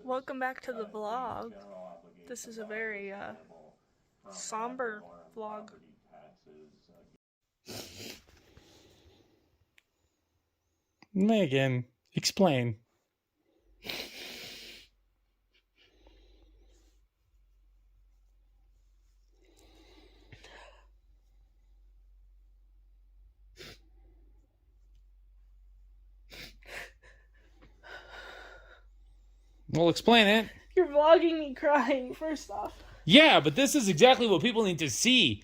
Welcome back to the vlog. This is a very somber vlog. Megan, explain. Well, explain it. You're vlogging me crying, first off. Yeah, but this is exactly what people need to see.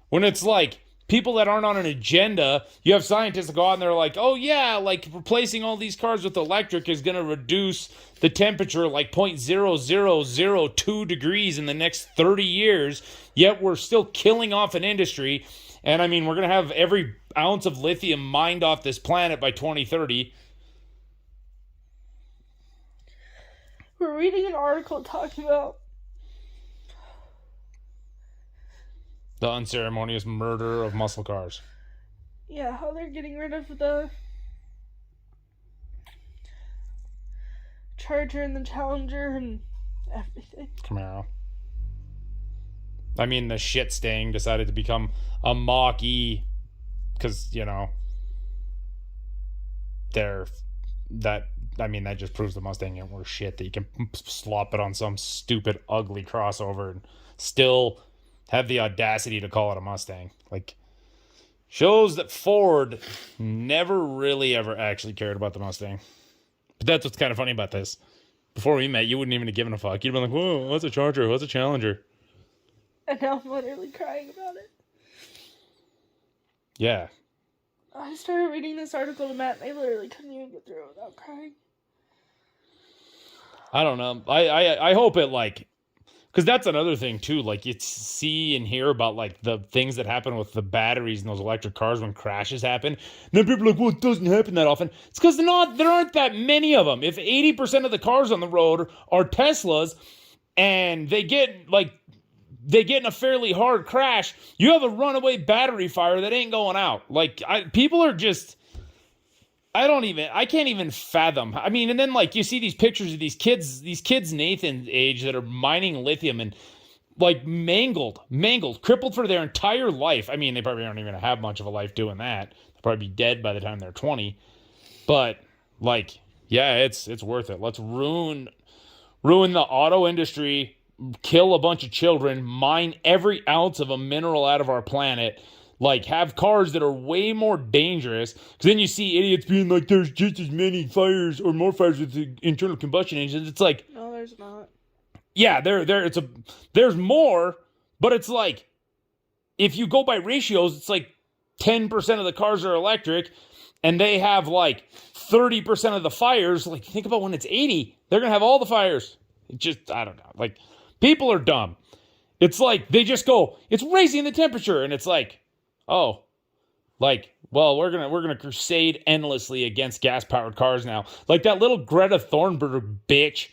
When it's like people that aren't on an agenda, you have scientists that go out and they're like, oh yeah, like replacing all these cars with electric is going to reduce the temperature like 0.0002 degrees in the next 30 years, yet we're still killing off an industry. And I mean, we're going to have every ounce of lithium mined off this planet by 2030. We're reading an article talking about The unceremonious murder of muscle cars. how they're getting rid of the Charger and the Challenger and everything. Camaro. I mean, the shit stain decided to become a Mach-E because, that just proves the Mustang ain't worth shit, that you can slop it on some stupid, ugly crossover and still have the audacity to call it a Mustang. Like, shows that Ford never really ever actually cared about the Mustang. But that's what's kind of funny about this. Before we met, you wouldn't even have given a fuck. You'd been like, whoa, what's a Charger? What's a Challenger? And now I'm literally crying about it. Yeah. I started reading this article to Matt and I literally couldn't even get through it without crying. I don't know. I hope it, like, because that's another thing too. Like, you see and hear about like the things that happen with the batteries in those electric cars when crashes happen. And then people are like, well, it doesn't happen that often. It's because there aren't that many of them. If 80% of the cars on the road are Teslas and they get in a fairly hard crash, you have a runaway battery fire that ain't going out. Like, people are just, I can't even fathom. I mean, and then like you see these pictures of these kids Nathan's age that are mining lithium and like mangled, crippled for their entire life. I mean, they probably aren't even gonna have much of a life doing that. They'll probably be dead by the time they're 20. But like, yeah, it's worth it. Let's ruin the auto industry, kill a bunch of children, mine every ounce of a mineral out of our planet. Like, have cars that are way more dangerous. Because then you see idiots being like, there's just as many fires or more fires with the internal combustion engines. It's like, No, there's not. yeah, there's more, but it's like, if you go by ratios, it's like 10% of the cars are electric, and they have like 30% of the fires. Like, think about when it's 80, they're gonna have all the fires. It just, I don't know. Like, people are dumb. It's like they just go, it's raising the temperature, and it's like, oh, like, well, we're gonna crusade endlessly against gas-powered cars now. Like that little Greta Thunberg bitch,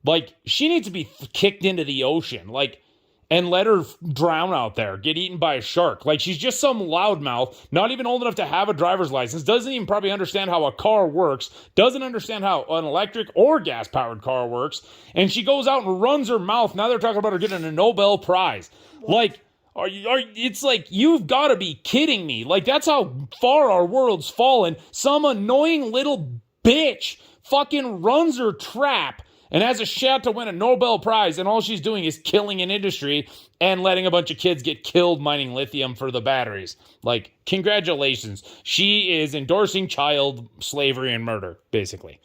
like, she needs to be kicked into the ocean, like, and let her drown out there, get eaten by a shark. Like, she's just some loudmouth, not even old enough to have a driver's license, doesn't even probably understand how a car works, doesn't understand how an electric or gas-powered car works, and she goes out and runs her mouth. Now they're talking about her getting a Nobel Prize. Like, it's like, you've got to be kidding me. Like, that's how far our world's fallen. Some annoying little bitch fucking runs her trap and has a shot to win a Nobel Prize, and all she's doing is killing an industry and letting a bunch of kids get killed mining lithium for the batteries. Like, congratulations. She is endorsing child slavery and murder, basically.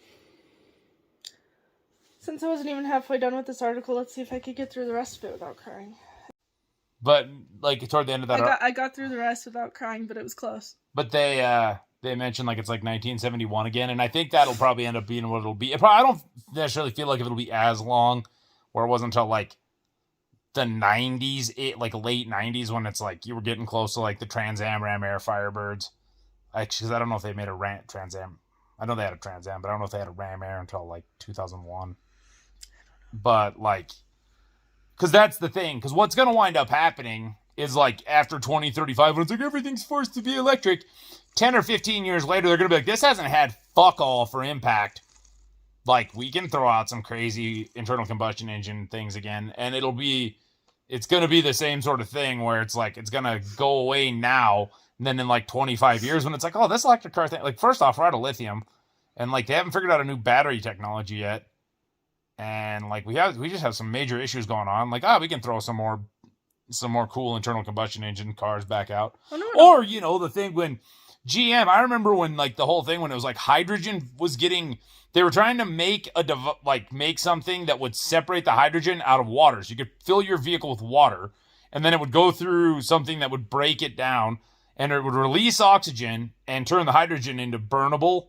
Since I wasn't even halfway done with this article, let's see if I could get through the rest of it without crying. But, like, toward the end of that... I got through the rest without crying, but it was close. But they mentioned, like, it's like 1971 again, and I think that'll probably end up being what it'll be. I don't necessarily feel like it'll be as long, or it wasn't until, like, the 90s, like, late 90s, when it's, like, you were getting close to, like, the Trans Am Ram Air Firebirds. Because I don't know if they made a Trans Am. I know they had a Trans Am, but I don't know if they had a Ram Air until, like, 2001. But, like... Because that's the thing. Because what's going to wind up happening is, like, after 2035, when it's like, everything's forced to be electric, 10 or 15 years later, they're going to be like, this hasn't had fuck all for impact. like we can throw out some crazy internal combustion engine things again, and it's going to be the same sort of thing where it's like it's going to go away now, and then in like 25 years when it's like, oh, this electric car thing, like first off, we're out of lithium, and like they haven't figured out a new battery technology yet, and like we just have some major issues going on. Like, we can throw some more cool internal combustion engine cars back out, or the thing when GM, I remember when like the whole thing when it was like hydrogen was getting. They were trying to make make something that would separate the hydrogen out of water. So you could fill your vehicle with water, and then it would go through something that would break it down, and it would release oxygen and turn the hydrogen into burnable.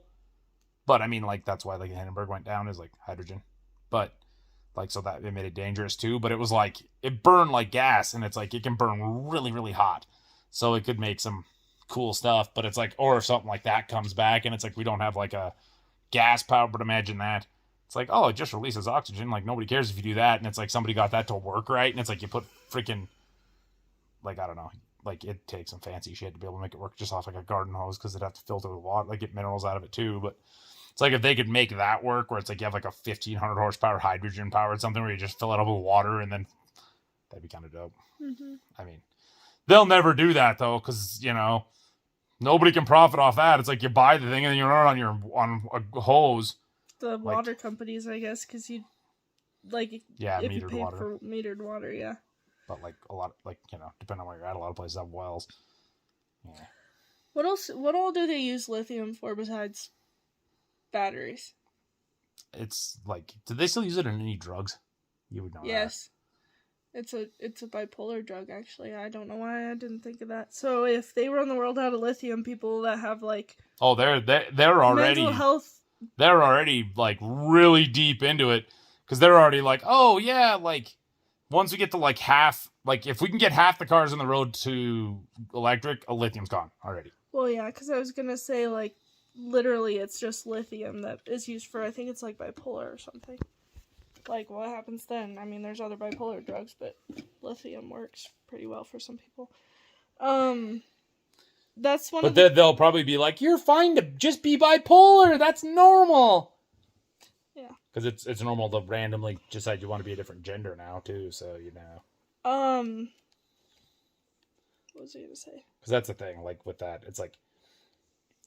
But I mean, like that's why like Hindenburg went down is like hydrogen, but like so that it made it dangerous too. But it was like it burned like gas, and it's like it can burn really really hot, so it could make some cool stuff. But it's like, or if something like that comes back, and it's like we don't have like a gas power, but imagine that. It's like, oh, it just releases oxygen. Like, nobody cares if you do that. And it's like somebody got that to work right. And it's like you put freaking, like, I don't know. Like, it takes some fancy shit to be able to make it work just off like a garden hose because it'd have to filter with water, like get minerals out of it too. But it's like if they could make that work where it's like you have like a 1,500 horsepower hydrogen powered something where you just fill it up with water and then that'd be kind of dope. Mm-hmm. I mean, they'll never do that though because, nobody can profit off that. It's like you buy the thing and then you run it on a hose. The water companies, I guess, because you if metered you pay water. for metered water, yeah. But like a lot, depending on where you're at, a lot of places have wells. Yeah. What else? What all do they use lithium for besides batteries? It's like, do they still use it in any drugs? You would know. Yes. It's a bipolar drug, actually. I don't know why I didn't think of that. So if they run the world out of lithium, people that have like they're already mental health, they're already like really deep into it because they're already like, oh yeah, like once we get to like half, like if we can get half the cars on the road to electric, a lithium's gone already. Well, yeah, because I was gonna say like literally it's just lithium that is used for, I think it's like bipolar or something. Like, what happens then? I mean, there's other bipolar drugs, but lithium works pretty well for some people. That's one. But then they'll probably be like, "You're fine to just be bipolar. That's normal." Yeah. Because it's normal to randomly decide you want to be a different gender now too. So What was I gonna say? Because that's the thing. Like with that, it's like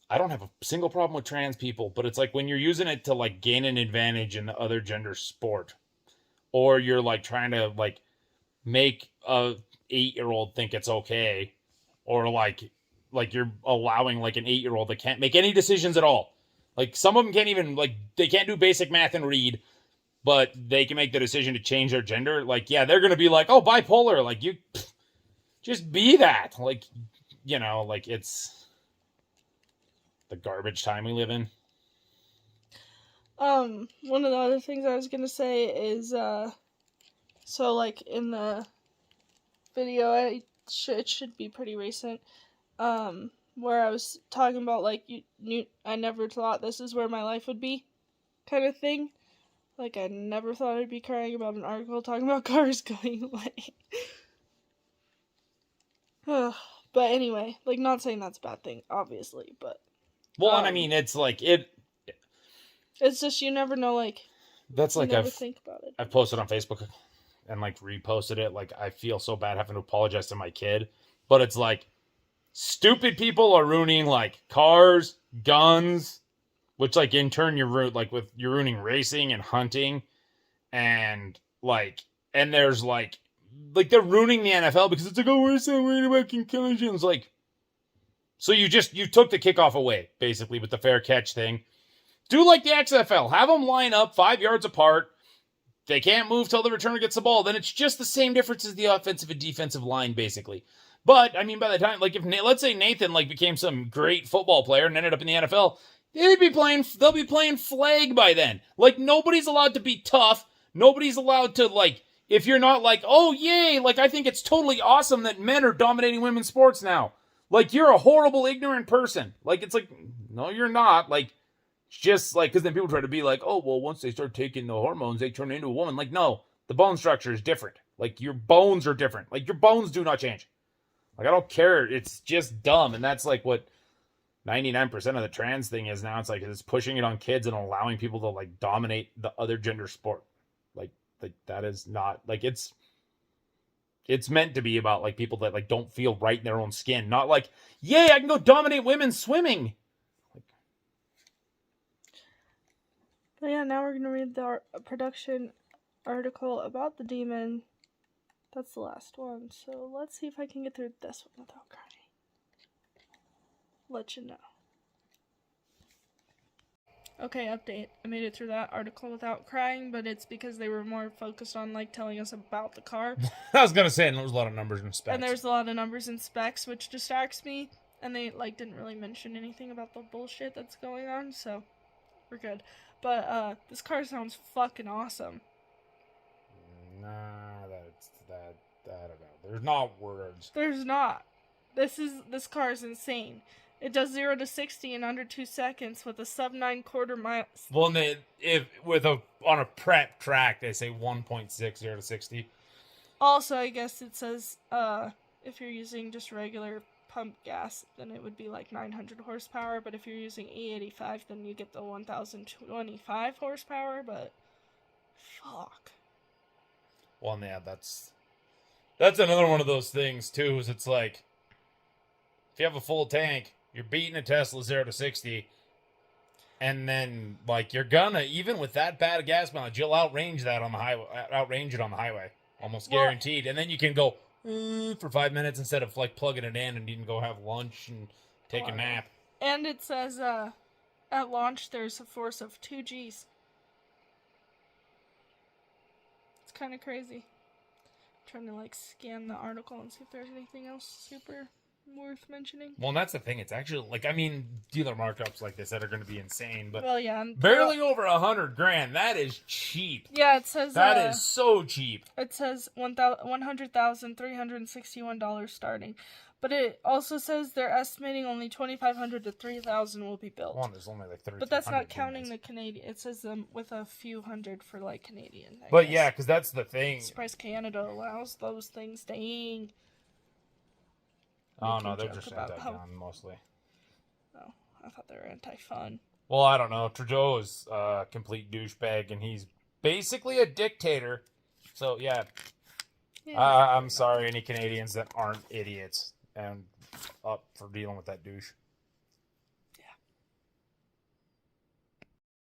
I don't have a single problem with trans people, but it's like when you're using it to like gain an advantage in the other gender sport, or you're like trying to like make a 8-year-old think it's okay, or like you're allowing like an 8-year-old that can't make any decisions at all. Like some of them can't even they can't do basic math and read, but they can make the decision to change their gender. Like, yeah, they're gonna be like, oh, bipolar. Like you just be that. Like, like it's the garbage time we live in. One of the other things I was gonna say is, so like in the video, it should be pretty recent, where I was talking about like I never thought this is where my life would be, kind of thing. Like I never thought I'd be crying about an article talking about cars going away. But anyway, like not saying that's a bad thing, obviously, but. Well, and I mean, it's like it's just you never know. Like that's like I've think about it. I've posted on Facebook and like reposted it. Like I feel so bad having to apologize to my kid, but it's like stupid people are ruining like cars, guns, which like in turn you're ruining racing and hunting, and there's like they're ruining the NFL because it's like, oh, we're so worried about concussions, like. So you took the kickoff away, basically, with the fair catch thing. Do like the XFL. Have them line up 5 yards apart. They can't move till the returner gets the ball. Then it's just the same difference as the offensive and defensive line, basically. But, I mean, by the time, like, if let's say Nathan, like, became some great football player and ended up in the NFL, they'll be playing flag by then. Like, nobody's allowed to be tough. Nobody's allowed to, like, if you're not like, oh, yay, like, I think it's totally awesome that men are dominating women's sports now. Like, you're a horrible, ignorant person. Like, it's like, no, you're not. Like, it's just like, because then people try to be like, oh, well, once they start taking the hormones, they turn into a woman. Like, no, the bone structure is different. Like, your bones are different. Like, your bones do not change. Like, I don't care. It's just dumb. And that's like what 99% of the trans thing is now. It's like it's pushing it on kids and allowing people to like dominate the other gender sport. Like that is not like it's meant to be about like people that like don't feel right in their own skin, not like, yay, I can go dominate women swimming. But yeah, now we're gonna read the production article about the demon. That's the last one, so let's see if I can get through this one without crying. Let you know. Okay, update. I made it through that article without crying, but it's because they were more focused on like telling us about the car. I was gonna say, and there was a lot of numbers and specs. And there's a lot of numbers and specs, which distracts me. And they like didn't really mention anything about the bullshit that's going on, so we're good. But this car sounds fucking awesome. Nah, I don't know. There's not words. There's not. This car is insane. It does 0 to 60 in under 2 seconds with a sub 9/4 miles. Well, on a prep track, they say 1.6 0 to 60. Also, I guess it says if you're using just regular pump gas, then it would be like 900 horsepower. But if you're using E85, then you get the 1025 horsepower. But fuck. Well, yeah, that's another one of those things too. Is it's like if you have a full tank, you're beating a Tesla 0 to 60, and then like you're gonna, even with that bad of gas mileage, you'll outrange that on the highway, it on the highway, almost guaranteed. And then you can go for 5 minutes instead of like plugging it in and you can go have lunch and take a nap. And it says at launch there's a force of 2 Gs. It's kind of crazy. I'm trying to like scan the article and see if there's anything else super worth mentioning. Well, and that's the thing. It's actually like, I mean, dealer markups like this that are going to be insane, but well, yeah, barely over $100,000. That is cheap. Yeah, it says that is so cheap. It says $100,361 starting, but it also says they're estimating only 2,500 to 3,000 will be built. Well, there's only like 30. But that's not counting the Canadian. It says with a few hundred for like Canadian. But yeah, because that's the thing. Surprised Canada allows those things. Dang. Oh no, they're just anti-gun mostly. Oh, I thought they were anti-fun. Well, I don't know. Trudeau is a complete douchebag, and he's basically a dictator. So yeah, I'm sorry, any Canadians that aren't idiots and up for dealing with that douche.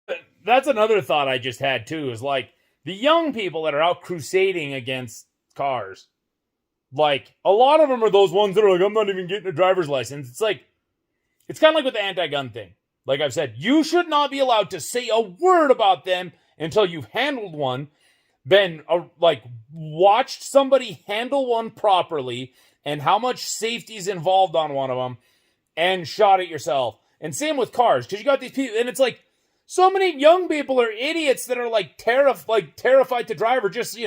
Yeah. That's another thought I just had too. Is like the young people that are out crusading against cars. Like, a lot of them are those ones that are like, I'm not even getting a driver's license. It's like, it's kind of like with the anti-gun thing. Like I've said, you should not be allowed to say a word about them until you've handled one, been, watched somebody handle one properly, and how much safety is involved on one of them, and shot it yourself. And same with cars, because you got these people, and it's like, so many young people are idiots that are like terrified to drive or just,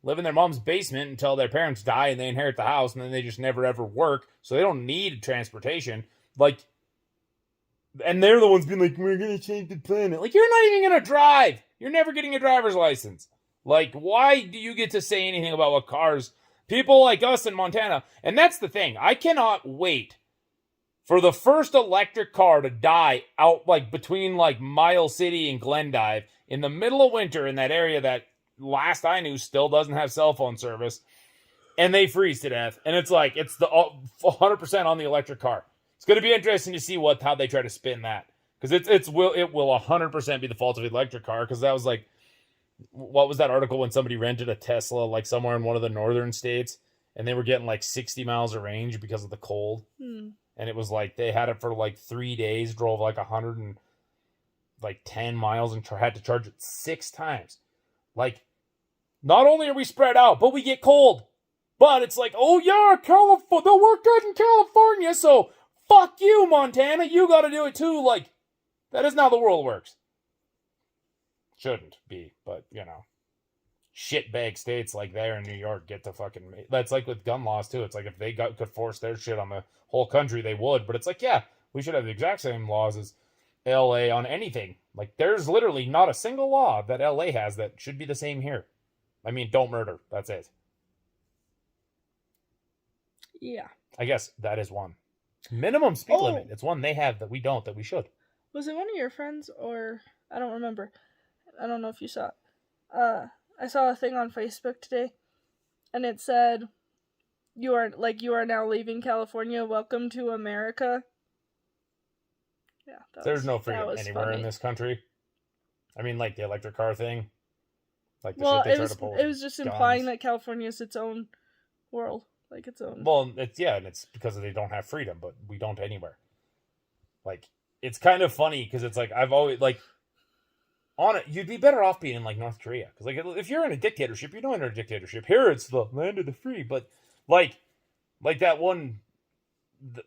live in their mom's basement until their parents die and they inherit the house and then they just never ever work. So they don't need transportation. And they're the ones being like, we're going to change the planet. Like, you're not even going to drive. You're never getting a driver's license. Like, why do you get to say anything about what cars, people like us in Montana? And that's the thing. I cannot wait for the first electric car to die out between Miles City and Glendive in the middle of winter in that area that, last I knew, still doesn't have cell phone service, and they freeze to death. And it's like, it's the 100% on the electric car. It's going to be interesting to see how they try to spin that, because it will 100% be the fault of the electric car. Because that was what was that article when somebody rented a Tesla somewhere in one of the northern states, and they were getting 60 miles of range because of the cold, and it was they had it for 3 days, drove 110 miles, and had to charge it 6 times. Not only are we spread out, but we get cold. But it's oh yeah, California, they'll work good in California, so fuck you, Montana, you gotta do it too. That is not how the world works. Shouldn't be, but, shitbag states like there in New York get to fucking... That's with gun laws, too. It's if they could force their shit on the whole country, they would. But it's yeah, we should have the exact same laws as LA on anything. There's literally not a single law that LA has that should be the same here. I mean, don't murder. That's it. Yeah. I guess that is one. Minimum speed Oh. limit. It's one they have that we don't, that we should. Was it one of your friends, or I don't remember. I don't know if you saw it. I saw a thing on Facebook today, and it said, you are now leaving California. Welcome to America. Yeah, there's no freedom anywhere funny. in this country. I mean, like the electric car thing. Like the Well, shit they try to pull. it was just implying that California is its own world, like its own. Well, and it's because they don't have freedom, but we don't anywhere. Like, it's kind of funny because it's like I've always like on it. You'd be better off being in like North Korea because like if you're in a dictatorship, you're not in a dictatorship. Here it's the land of the free, but like that one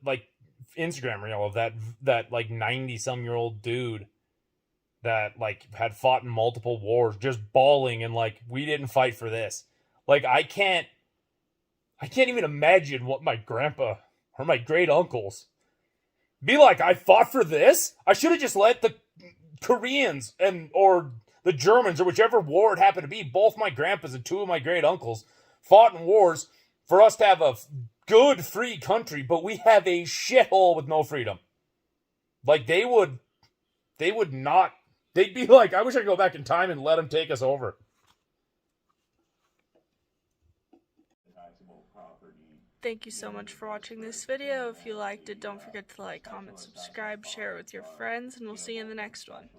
like Instagram reel of that like 90-some-year-old dude that like had fought in multiple wars, just bawling and like, we didn't fight for this. Like, I can't even imagine what my grandpa or my great uncles be like. I fought for this. I should have just let the Koreans or the Germans or whichever war it happened to be. Both my grandpas and two of my great uncles fought in wars for us to have a good free country, but we have a shithole with no freedom. Like, they would not. They'd be like, I wish I could go back in time and let them take us over. Thank you so much for watching this video. If you liked it, don't forget to like, comment, subscribe, share it with your friends, and we'll see you in the next one.